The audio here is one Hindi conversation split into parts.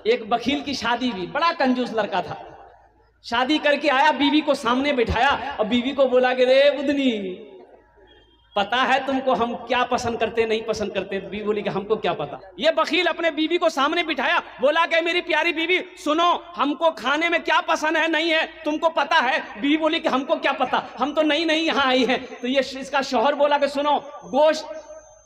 एक वकील की शादी हुई, बड़ा कंजूस लड़का था। शादी करके आया, बीवी को सामने बिठाया और बीवी को बोला कि रे बुदनी, पता है तुमको हम क्या पसंद करते नहीं पसंद करते? बीवी बोली कि हमको क्या पता। ये वकील अपने बीवी को सामने बिठाया, बोला कि मेरी प्यारी बीवी सुनो, हमको खाने में क्या पसंद है नहीं है तुमको पता है? बीवी बोली कि हमको क्या पता, हम तो नई नई यहाँ आई हैं। तो ये इसका शौहर बोला कि सुनो, गोश्त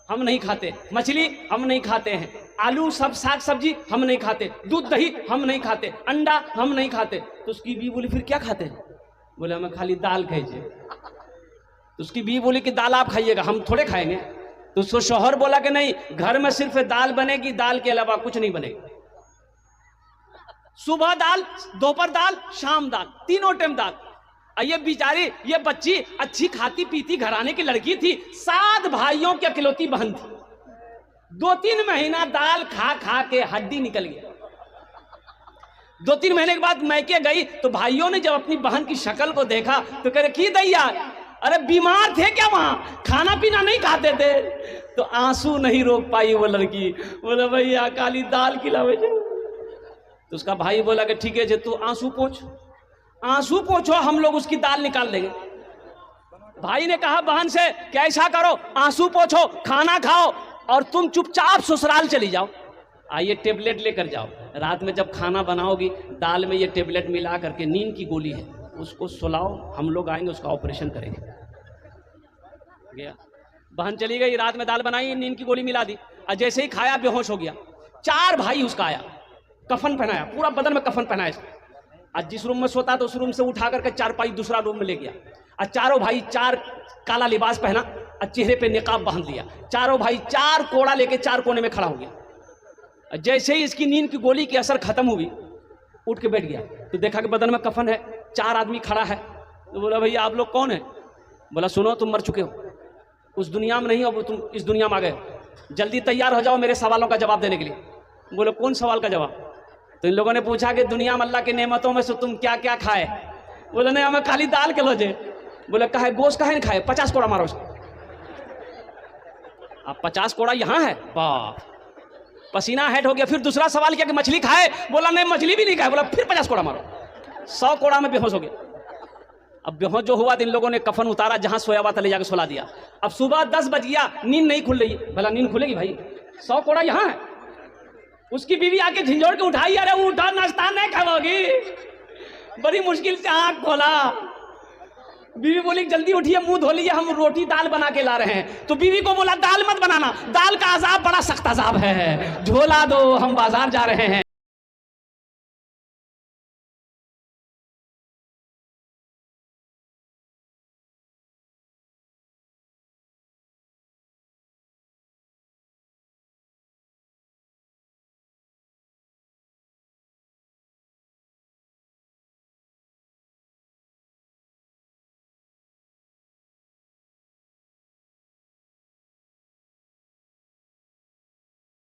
हम नहीं खाते, मछली हम नहीं खाते हैं, आलू सब साग सब्जी हम नहीं खाते, दूध दही हम नहीं खाते, अंडा हम नहीं खाते। तो उसकी बीवी बोली फिर क्या खाते हैं? बोले हमें खाली दाल खाइए। तो उसकी बीवी बोली कि दाल आप खाइएगा, हम थोड़े खाएंगे। तो उसको शौहर बोला कि नहीं, घर में सिर्फ दाल बनेगी, दाल के अलावा कुछ नहीं बनेगा। सुबह दाल, दोपहर दाल, शाम दाल, तीनों टाइम दाल। ये बेचारी ये बच्ची अच्छी खाती पीती घराने की लड़की थी, 7 भाइयों की इकलौती बहन थी। 2-3 महीना दाल खा खा के हड्डी निकल गया। 2-3 महीने के बाद मैके गई तो भाइयों ने जब अपनी बहन की शक्ल को देखा तो कह रहे की दैया, अरे बीमार थे क्या, वहां खाना पीना नहीं खाते थे? तो आंसू नहीं रोक पाई वो लड़की, बोला भैया काली दाल खिलावे। तो उसका भाई बोला कि ठीक है जे, तू आंसू पोंछ, आंसू पोंछो, हम लोग उसकी दाल निकाल देंगे। भाई ने कहा बहन से कि ऐसा करो, आंसू पोंछो, खाना खाओ और तुम चुपचाप ससुराल चली जाओ। आइए टेबलेट लेकर जाओ, रात में जब खाना बनाओगी दाल में ये टेबलेट मिला करके, नींद की गोली है, उसको सुलाओ, हम लोग आएंगे उसका ऑपरेशन करेंगे। गया, बहन चली गई, रात में दाल बनाई, नींद की गोली मिला दी, और जैसे ही खाया बेहोश हो गया। 4 भाई उसका आया, कफन पहनाया, पूरा बदन में कफन पहनाया। आज जिस रूम में सोता तो उस रूम से उठा करके 4 दूसरा रूम में ले गया, और 4 भाई 4 काला लिबास पहना और चेहरे पे निकाब बांध लिया। 4 भाई 4 कोड़ा लेके 4 कोने में खड़ा हो गया। जैसे ही इसकी नींद की गोली की असर खत्म हुई, उठ के बैठ गया तो देखा कि बदन में कफन है, 4 आदमी खड़ा है। तो बोला भैया आप लोग कौन है? बोला सुनो, तुम मर चुके हो, उस दुनिया में नहीं हो, तुम इस दुनिया में आ गए, जल्दी तैयार हो जाओ मेरे सवालों का जवाब देने के लिए। बोले कौन सवाल का जवाब? तो इन लोगों ने पूछा कि दुनिया में अल्लाह की नेमतों में से तुम क्या क्या खाए? बोले नहीं, हमें खाली दाल के लोजे। बोले कहा गोश्त कहा नहीं खाए? 50 कोड़ा मारो। अब 50 कोड़ा यहाँ है, वाह, पसीना हेट हो गया। फिर दूसरा सवाल किया कि मछली खाए? बोला नहीं, मछली भी नहीं खाए। बोला फिर 50 कोड़ा मारो। 100 कोड़ा में बेहोश हो गया। अब बेहोश जो हुआ तो इन लोगों ने कफन उतारा, जहां सोया हुआ था ले जाकर सुला दिया। अब सुबह 10 बज गया, नींद नहीं खुल रही। भला नींद खुलेगी भाई? 100 कोड़ा यहाँ है। उसकी बीवी आके झिंझोड़ के उठाई, अरे उठा, नाश्ता नहीं खाओगी? बड़ी मुश्किल से आंख खोला। बीवी बोली जल्दी उठिए, मुंह धो लीजिए, हम रोटी दाल बना के ला रहे हैं। तो बीवी को बोला दाल मत बनाना, दाल का अजाब बड़ा सख्त अजाब है, झोला दो, हम बाजार जा रहे हैं।